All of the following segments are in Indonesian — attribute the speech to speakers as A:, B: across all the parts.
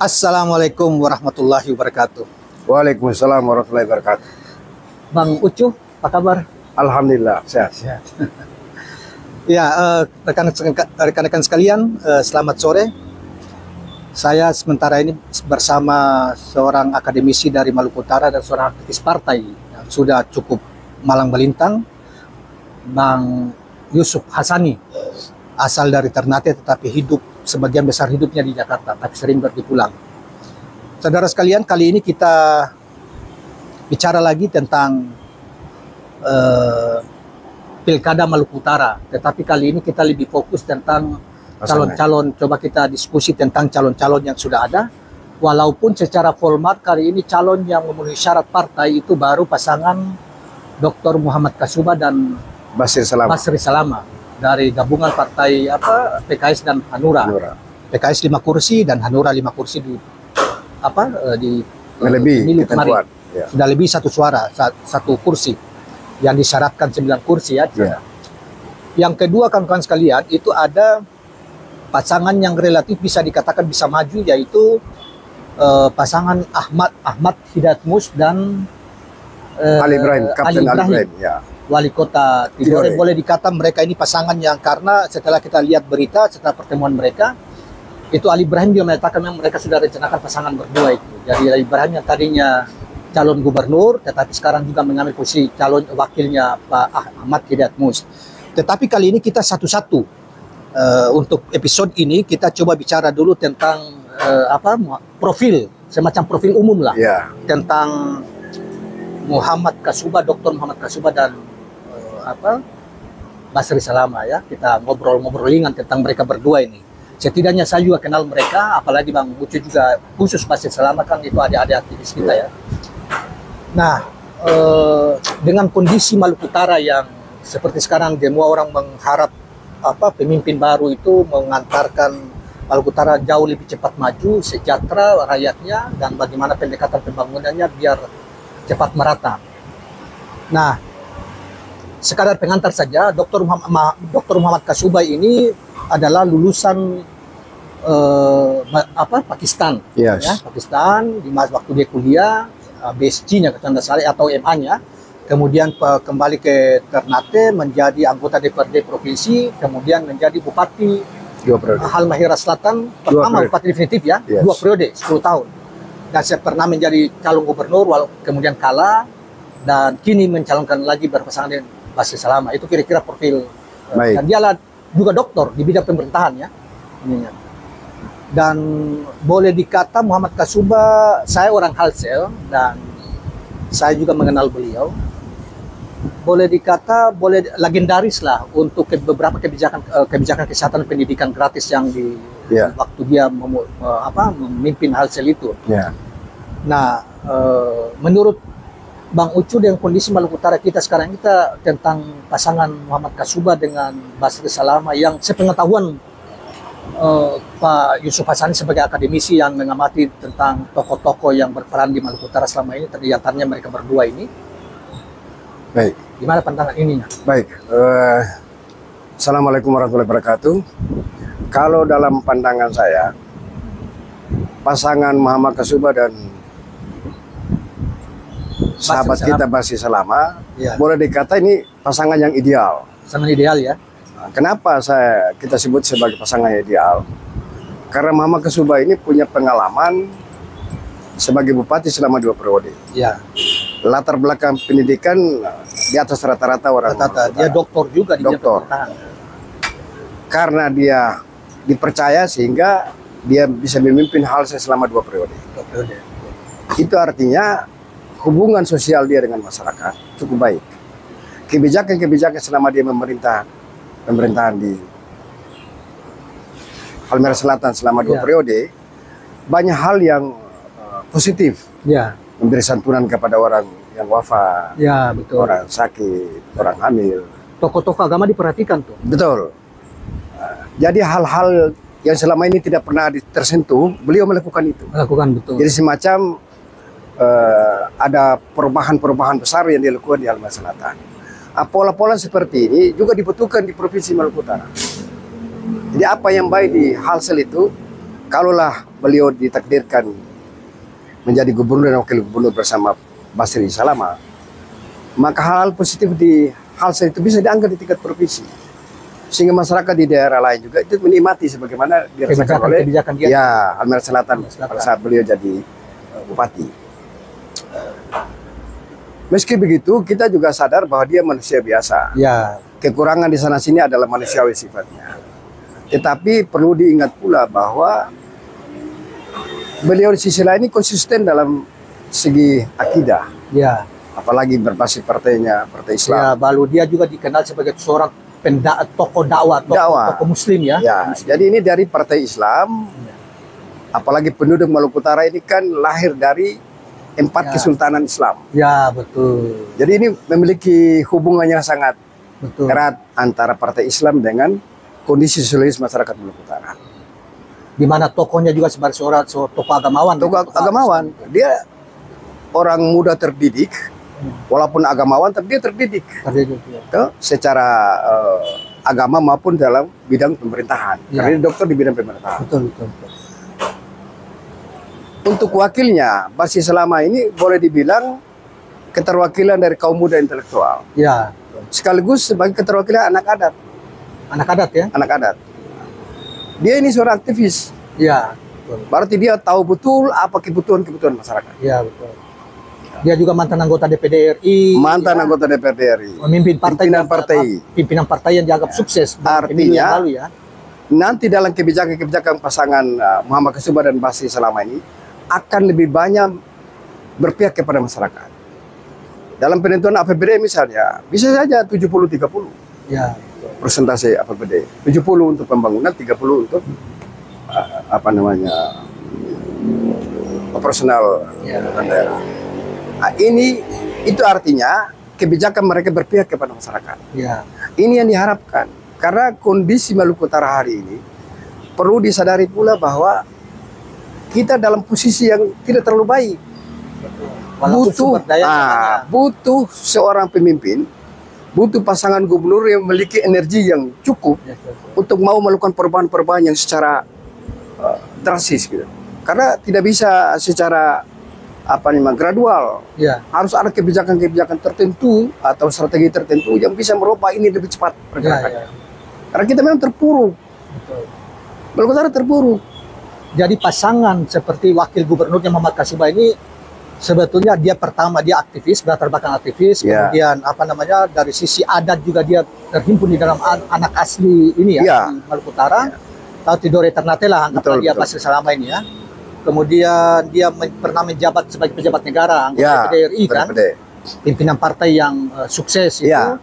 A: Assalamualaikum warahmatullahi wabarakatuh.
B: Waalaikumsalam warahmatullahi wabarakatuh.
A: Bang Ucu, apa kabar?
B: Alhamdulillah, sehat.
A: Ya, rekan-rekan sekalian, selamat sore. Saya sementara ini bersama seorang akademisi dari Maluku Utara dan seorang aktivis partai yang sudah cukup malang melintang, Bang Yusuf Hassani, asal dari Ternate tetapi sebagian besar hidupnya di Jakarta, tapi sering pergi pulang. Saudara sekalian, kali ini kita bicara lagi tentang Pilkada Maluku Utara, tetapi kali ini kita lebih fokus tentang calon-calon. Coba kita diskusi tentang calon-calon yang sudah ada, walaupun secara format kali ini calon yang memenuhi syarat partai itu baru pasangan Dr. Muhammad Kasubah dan
B: Basri
A: Salama dari gabungan partai PKS dan Hanura. PKS 5 kursi dan Hanura 5 kursi di pemilu kemarin.
B: Ya.
A: Sudah lebih satu suara, satu kursi yang disyaratkan 9 kursi ya.
B: Ya.
A: Yang kedua, kawan-kawan sekalian, itu ada pasangan yang relatif bisa dikatakan bisa maju, yaitu pasangan Ahmad Hidayatmus dan
B: Ali Ibrahim, Kapten Ali Ibrahim, ya.
A: Wali Kota Tidore. Boleh dikata mereka ini pasangan yang, karena setelah kita lihat berita setelah pertemuan mereka, itu Ali Ibrahim dia menyatakan memang mereka sudah rencanakan pasangan berdua itu. Jadi Ali Ibrahim yang tadinya calon gubernur, tetapi sekarang juga mengambil posisi calon wakilnya Pak Ahmad Hidayatmus. Tetapi kali ini kita satu-satu untuk episode ini kita coba bicara dulu tentang profil, semacam profil umum lah,
B: ya,
A: tentang Muhammad Kasubah, Dr. Muhammad Kasubah dan Basri Salama ya. Kita ngobrol-ngobrol ringan tentang mereka berdua ini. Setidaknya saya juga kenal mereka, apalagi Bang Ucu juga, khusus Basri Salama kan itu adik-adik aktivis kita ya. Nah, dengan kondisi Maluku Utara yang seperti sekarang, semua orang mengharap pemimpin baru itu mengantarkan Maluku Utara jauh lebih cepat maju, sejahtera rakyatnya, dan bagaimana pendekatan pembangunannya biar cepat merata. Nah, sekadar pengantar saja, Dr. Muhammad Kasubah ini adalah lulusan Pakistan,
B: yes,
A: ya, Pakistan. Di waktu dia kuliah, BSc-nya atau MA-nya, kemudian kembali ke Ternate menjadi anggota DPRD provinsi, kemudian menjadi bupati Halmahera Selatan, pertama bupati definitif ya, yes, 2 periode, 10 tahun. Dan saya pernah menjadi calon gubernur, kemudian kalah, dan kini mencalonkan lagi berpasangan dengan Basri Salama. Itu kira-kira profil. Dan dia juga doktor di bidang pemerintahan ya. Dan boleh dikata Muhammad Kasubah, saya orang Halsel dan saya juga mengenal beliau. Boleh dikata legendaris lah untuk beberapa kebijakan kesehatan pendidikan gratis yang waktu dia memimpin Halsel itu.
B: Yeah.
A: Nah, menurut Bang Ucu, dengan kondisi Maluku Utara kita sekarang, kita tentang pasangan Muhammad Kasubah dengan Basri Salama, yang sepengetahuan Pak Yusuf Hassani sebagai akademisi yang mengamati tentang tokoh-tokoh yang berperan di Maluku Utara selama ini, ternyata mereka berdua ini.
B: Baik.
A: Gimana pandangan ininya?
B: Baik. Assalamualaikum warahmatullahi wabarakatuh. Kalau dalam pandangan saya, pasangan Muhammad Kasubah dan sahabat kita Basri Salama, ya, boleh dikata ini pasangan yang ideal.
A: Pasangan ideal ya.
B: Nah, kenapa kita sebut sebagai pasangan ideal? Karena Muhammad Kasubah ini punya pengalaman sebagai bupati selama 2 periode.
A: Ya.
B: Latar belakang pendidikan di atas rata-rata orang.
A: Dia doktor juga di
B: doktor. Karena dia dipercaya sehingga dia bisa memimpin Halsel selama 2 periode. Itu artinya hubungan sosial dia dengan masyarakat cukup baik. Kebijakan-kebijakan selama dia pemerintahan di Halmahera Selatan selama 2 periode, banyak hal yang positif. Ya. Memberi santunan kepada orang yang wafat, ya, betul, orang sakit, orang hamil.
A: Tokoh-tokoh agama diperhatikan tuh.
B: Betul. Jadi hal-hal yang selama ini tidak pernah tersentuh, beliau melakukan itu.
A: Betul.
B: Jadi semacam ada perubahan-perubahan besar yang dilakukan di Halmahera Selatan. Pola-pola seperti ini juga dibutuhkan di Provinsi Maluku Utara. Jadi apa yang baik di Halsel itu, kalaulah beliau ditakdirkan menjadi gubernur dan wakil gubernur bersama Basri Salama, maka hal positif di hal itu bisa diangkat di tingkat provinsi, sehingga masyarakat di daerah lain juga itu menikmati sebagaimana dirasakan oleh ya Halmahera Selatan pada saat beliau jadi bupati. Meski begitu, kita juga sadar bahwa dia manusia biasa.
A: Ya.
B: Kekurangan di sana sini adalah manusiawi sifatnya. Tetapi perlu diingat pula bahwa beliau di sisi lain ini konsisten dalam segi akidah.
A: Ya.
B: Apalagi berbasis partainya, Partai Islam.
A: Ya, lalu dia juga dikenal sebagai seorang tokoh dakwah, tokoh Muslim ya.
B: Ya,
A: Muslim.
B: jadi ini dari Partai Islam. Apalagi penduduk Maluku Utara ini kan lahir dari 4 kesultanan Islam.
A: Ya, betul.
B: Jadi ini memiliki hubungan yang sangat
A: betul.
B: erat antara Partai Islam dengan kondisi sosiologis masyarakat Maluku Utara.
A: Di mana tokohnya juga sebagai seorang tokoh agamawan.
B: Tokoh agamawan. Dia orang muda terdidik, walaupun agamawan tapi dia terdidik. Secara agama maupun dalam bidang pemerintahan.
A: Ya.
B: Karena dia dokter di bidang pemerintahan.
A: Betul, betul, betul.
B: Untuk wakilnya, Basri Salama ini boleh dibilang keterwakilan dari kaum muda intelektual.
A: Ya.
B: Sekaligus sebagai keterwakilan anak adat.
A: Anak adat ya?
B: Anak adat. Dia ini seorang aktivis.
A: Ya. Betul.
B: Berarti dia tahu betul apa kebutuhan-kebutuhan masyarakat.
A: Ya, betul. Dia juga mantan anggota DPD RI.
B: Mantan
A: ya.
B: anggota DPRD RI.
A: Memimpin pimpinan partai yang dianggap sukses.
B: Artinya,
A: lalu ya.
B: Nanti dalam kebijakan-kebijakan pasangan Muhammad Kasubah dan Basri Salama ini akan lebih banyak berpihak kepada masyarakat. Dalam penentuan APBD misalnya, bisa saja 70-30.
A: Ya.
B: Persentase APBD. 70 untuk pembangunan, 30 untuk operasional daerah. Nah, itu artinya kebijakan mereka berpihak kepada masyarakat.
A: Ya.
B: Ini yang diharapkan. Karena kondisi Maluku Utara hari ini perlu disadari pula bahwa kita dalam posisi yang tidak terlalu baik. Butuh seorang pemimpin, butuh pasangan gubernur yang memiliki energi yang cukup untuk mau melakukan perubahan-perubahan yang secara drastis gitu. Karena tidak bisa secara gradual.
A: Ya.
B: Harus ada kebijakan-kebijakan tertentu atau strategi tertentu yang bisa merubah ini lebih cepat pergerakannya.
A: Ya.
B: Karena kita memang terpuruk. Maluku Utara terpuruk.
A: Jadi pasangan seperti wakil gubernurnya Muhammad Kasubah ini sebetulnya dia pertama dia aktivis, berlatar belakang aktivis, kemudian dari sisi adat juga dia terhimpun di dalam anak asli ini ya, di Maluku Utara. Tahu Tidore Ternate lah anggaplah dia Basri Salama ini ya. Kemudian dia pernah menjabat sebagai pejabat negara anggota DPD RI kan, pimpinan partai yang sukses itu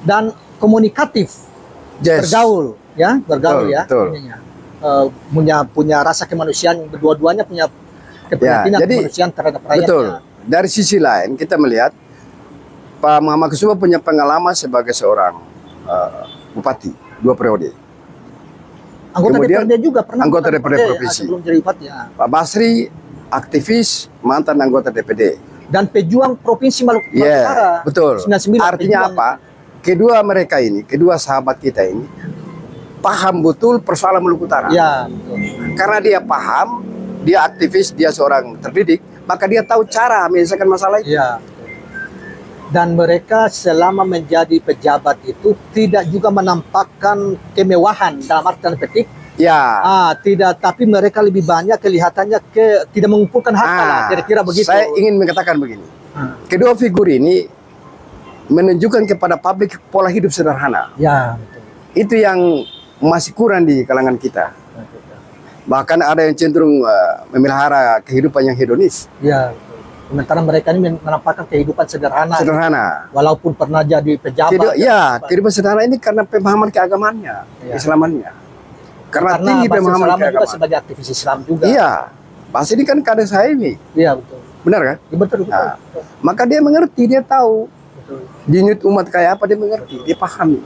A: dan komunikatif, bergaul ya, punya rasa kemanusiaan, dua-duanya punya kepentingan kemanusiaan terhadap rakyatnya.
B: Betul. Dari sisi lain kita melihat Pak Muhammad Kasubah punya pengalaman sebagai seorang bupati 2 periode.
A: Anggota DPRD juga pernah.
B: Anggota DPRD provinsi.
A: Sebelum jadi bupati ya.
B: Pak Basri aktivis, mantan anggota DPD.
A: Dan pejuang provinsi Maluku Utara.
B: Betul.
A: 99,
B: artinya apa? Kedua mereka ini, kedua sahabat kita ini paham betul persoalan Maluku Utara.
A: Ya, betul.
B: Karena dia paham, dia aktivis, dia seorang terdidik, maka dia tahu cara menyelesaikan masalah itu.
A: Ya. Dan mereka selama menjadi pejabat itu tidak juga menampakkan kemewahan dalam arti tanda petik.
B: Ya.
A: Tidak, tapi mereka lebih banyak kelihatannya tidak mengumpulkan harta lah, kira-kira begitu.
B: Saya ingin mengatakan begini. Kedua figur ini menunjukkan kepada publik pola hidup sederhana.
A: Ya, betul.
B: Itu yang masih kurang di kalangan kita. Bahkan ada yang cenderung memelihara kehidupan yang hedonis.
A: Ya. Sementara mereka ini menampakkan kehidupan sederhana.
B: Sederhana.
A: Walaupun pernah jadi pejabat.
B: Kehidupan sederhana ini karena pemahaman keagamaannya, Islamannya. Karena tinggi pemahaman keagamaan.
A: Juga sebagai aktivis Islam juga.
B: Iya. Pas ini kan kader saya ini.
A: Iya, betul.
B: Benar kan?
A: Ya, betul.
B: Nah, maka dia mengerti, dia tahu. Betul. Dinyut umat kayak apa dia mengerti, dia pahami.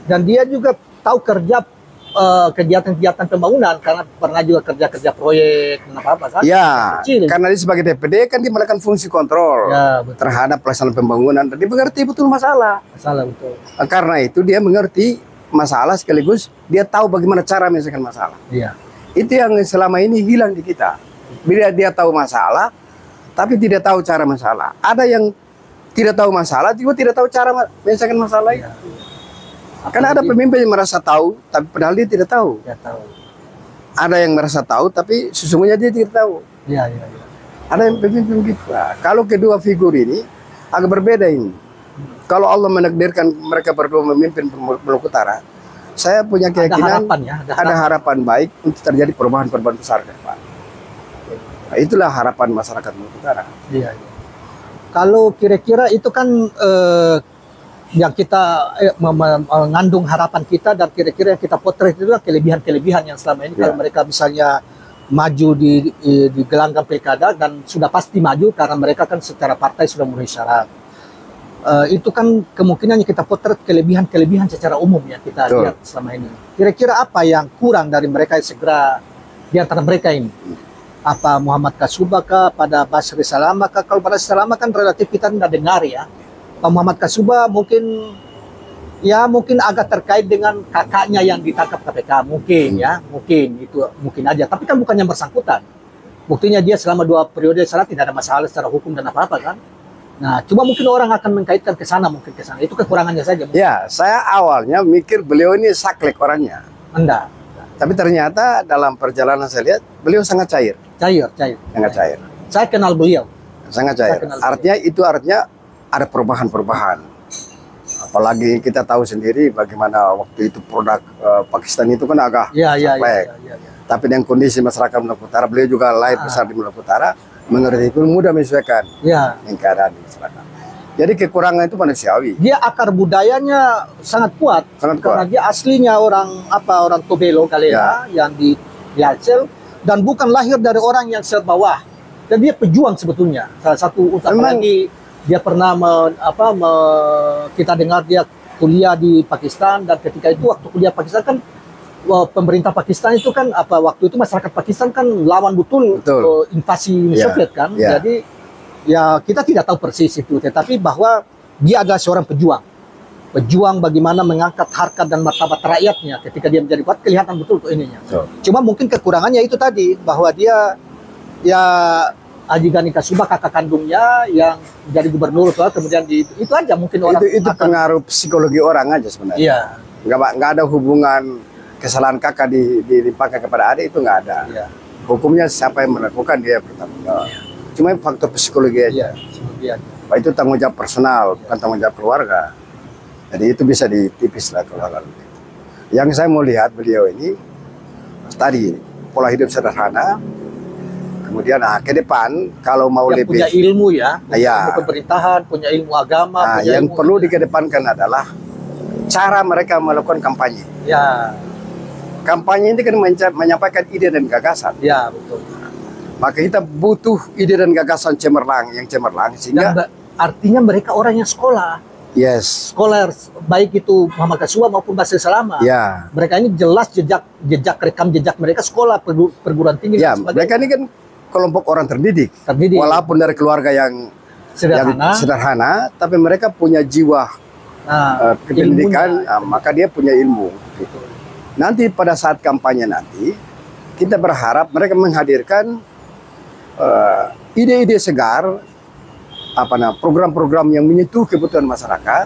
A: Dan dia juga tahu kerja kegiatan-kegiatan pembangunan karena pernah juga kerja-kerja proyek apa kan?
B: Ya, karena dia sebagai DPD kan dia melakukan fungsi kontrol terhadap pelaksanaan pembangunan dan dia mengerti betul masalah.
A: Betul.
B: Karena itu dia mengerti masalah sekaligus dia tahu bagaimana cara menyelesaikan masalah.
A: Iya.
B: Itu yang selama ini hilang di kita. Bila dia tahu masalah, tapi tidak tahu cara masalah. Ada yang tidak tahu masalah, juga tidak tahu cara menyelesaikan masalah itu. Karena ada pemimpin yang merasa tahu, tapi padahal dia tidak tahu.
A: Tidak tahu.
B: Ada yang merasa tahu, tapi sesungguhnya dia tidak tahu.
A: Iya, iya, iya.
B: Ada yang pemimpin begitu. Nah, kalau kedua figur ini agak berbeda ini. Kalau Allah menakdirkan mereka berdua memimpin Maluku Utara, saya punya keyakinan ada harapan baik untuk terjadi perubahan-perubahan besar ke depan. Nah, itulah harapan masyarakat Maluku Utara.
A: Iya, iya. Kalau kira-kira itu kan yang kita mengandung harapan kita, dan kira-kira yang kita potret itu adalah kelebihan-kelebihan yang selama ini kalau mereka misalnya maju di gelanggang pilkada, dan sudah pasti maju karena mereka kan secara partai sudah memenuhi syarat. Itu kan kemungkinan kita potret kelebihan-kelebihan secara umum ya kita lihat selama ini. Kira-kira apa yang kurang dari mereka yang segera di antara mereka ini? Apa Muhammad Kasubah kah, pada Basri Salama kah? Kalau Basri Salama kan relatif kita tidak dengar ya. Pak Muhammad Kasubah mungkin agak terkait dengan kakaknya yang ditangkap KPK, mungkin ya, mungkin itu mungkin aja. Tapi kan bukan yang bersangkutan. Buktinya dia selama 2 periode sana tidak ada masalah secara hukum dan apa-apa kan. Nah, cuma mungkin orang akan mengkaitkan ke sana, mungkin ke sana. Itu kekurangannya saja. Mungkin.
B: Ya, saya awalnya mikir beliau ini saklek orangnya.
A: Enggak.
B: Tapi ternyata dalam perjalanan saya lihat beliau sangat cair. Sangat cair.
A: Saya kenal beliau.
B: Sangat cair. Artinya ada perubahan-perubahan. Apalagi kita tahu sendiri bagaimana waktu itu produk Pakistan itu kan agak saklek. Tapi dengan kondisi masyarakat Maluku Utara, beliau juga lahir besar di Maluku Utara, mengerti itu mudah menyesuaikan dengan keadaan di masyarakat. Jadi kekurangan itu manusiawi.
A: Dia akar budayanya sangat kuat. Karena dia aslinya orang Tobelo Galera yang di Aceh, dan bukan lahir dari orang yang serbawah. Dan dia pejuang sebetulnya. Salah satu utama lagi dia pernah kita dengar dia kuliah di Pakistan, dan ketika itu waktu kuliah Pakistan kan pemerintah Pakistan itu kan waktu itu masyarakat Pakistan kan lawan betul. Invasi Soviet kan. Jadi ya kita tidak tahu persis itu, tetapi bahwa dia adalah seorang pejuang bagaimana mengangkat harkat dan martabat rakyatnya. Ketika dia menjadi kuat kelihatan betul tuh ininya. Cuma mungkin kekurangannya itu tadi, bahwa dia ya Haji Gani Kasubah kakak kandungnya yang jadi gubernur, kemudian itu aja mungkin orang
B: itu pengaruh psikologi orang aja sebenarnya. Iya. Nggak ada hubungan kesalahan kakak dipakai kepada adik, itu nggak ada. Iya. Hukumnya siapa yang melakukan dia bertanggung jawab. Cuma faktor psikologi aja. Pak itu tanggung jawab personal, bukan tanggung jawab keluarga. Jadi itu bisa ditipis lah keluarga. Yang saya mau lihat beliau ini tadi pola hidup sederhana. Kemudian ke depan kalau mau
A: yang
B: lebih
A: punya ilmu ilmu pemerintahan, punya ilmu agama.
B: Yang perlu dikedepankan adalah cara mereka melakukan kampanye.
A: Ya.
B: Kampanye ini kan menyampaikan ide dan gagasan.
A: Ya, betul.
B: Maka kita butuh ide dan gagasan cemerlang sehingga
A: artinya mereka orang yang sekolah.
B: Yes.
A: Scholar, baik itu Muhammad Kasubah maupun Basri Salama.
B: Ya.
A: Mereka ini jelas rekam jejak mereka sekolah perguruan tinggi.
B: Ya, mereka ini kan kelompok orang terdidik. Walaupun dari keluarga yang sederhana, tapi mereka punya jiwa pendidikan, maka dia punya ilmu. Gitu. Nanti pada saat kampanye nanti, kita berharap mereka menghadirkan ide-ide segar, program-program yang menyentuh kebutuhan masyarakat,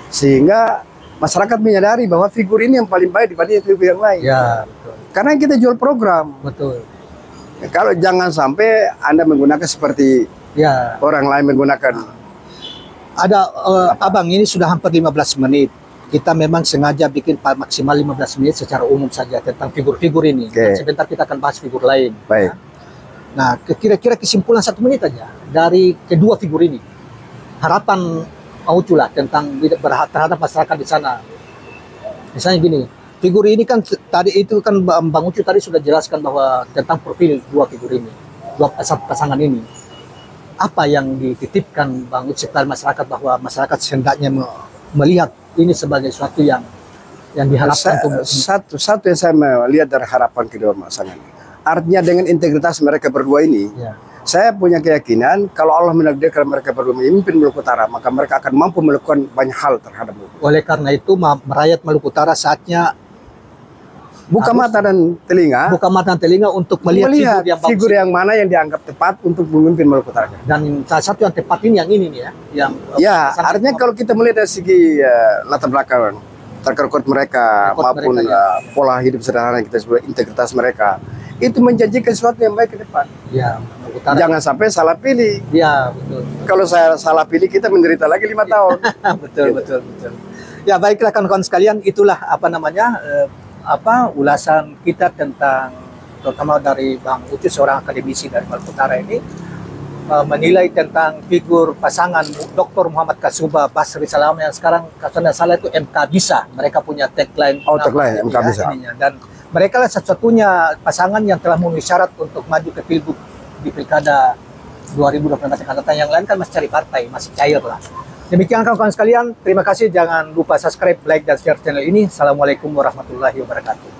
B: sehingga masyarakat menyadari bahwa figur ini yang paling baik dibanding figur yang lain.
A: Ya, betul.
B: Karena kita jual program.
A: Betul.
B: Kalau jangan sampai Anda menggunakan seperti orang lain menggunakan.
A: Ada Abang, ini sudah hampir 15 menit. Kita memang sengaja bikin maksimal 15 menit secara umum saja tentang figur-figur ini. Dan sebentar kita akan bahas figur lain.
B: Baik.
A: Nah, kira-kira kesimpulan 1 menit aja dari kedua figur ini. Harapan Uculah tentang terhadap masyarakat di sana. Misalnya gini, figur ini kan tadi itu kan Bang Ucu tadi sudah jelaskan bahwa tentang profil dua figur ini, dua pasangan ini. Apa yang dititipkan Bang Ucu kepada masyarakat bahwa masyarakat hendaknya melihat ini sebagai sesuatu yang diharapkan untuk
B: satu yang saya melihat dari harapan kedua pasangan. Artinya dengan integritas mereka berdua ini, saya punya keyakinan kalau Allah menakdirkan mereka berdua memimpin Maluku Utara, maka mereka akan mampu melakukan banyak hal terhadap Maluku.
A: Oleh karena itu, rakyat Maluku Utara saatnya
B: buka
A: harus
B: mata dan telinga,
A: buka mata dan telinga untuk melihat
B: figur yang mana yang dianggap tepat untuk memimpin Maluku Utara.
A: Dan salah satu yang tepat ini yang ini nih ya, yang
B: ya artinya kalau kita melihat dari segi latar belakang track mereka maupun pola hidup sederhana yang kita sebut integritas mereka, itu menjanjikan sesuatu yang baik ke depan.
A: Ya,
B: jangan sampai salah pilih.
A: Ya, betul.
B: Kalau saya salah pilih, kita menderita lagi 5 tahun.
A: Betul, betul. Ya, baiklah kawan-kawan sekalian, itulah ulasan kita tentang, terutama dari Bang Ucup, seorang akademisi dari Maluku Utara ini, menilai tentang figur pasangan Dr. Muhammad Kasubah Basri Salam yang sekarang kalau tidak salah itu MK Bisa. Mereka punya tagline.
B: Tagline MK Bisa.
A: Dan mereka lah satu-satunya pasangan yang telah memenuhi syarat untuk maju ke Pilgub di Pilkada 2024 akan datang. Yang lain kan masih cari partai, masih cair lah. Demikian kawan-kawan sekalian, terima kasih. Jangan lupa subscribe, like, dan share channel ini. Assalamualaikum warahmatullahi wabarakatuh.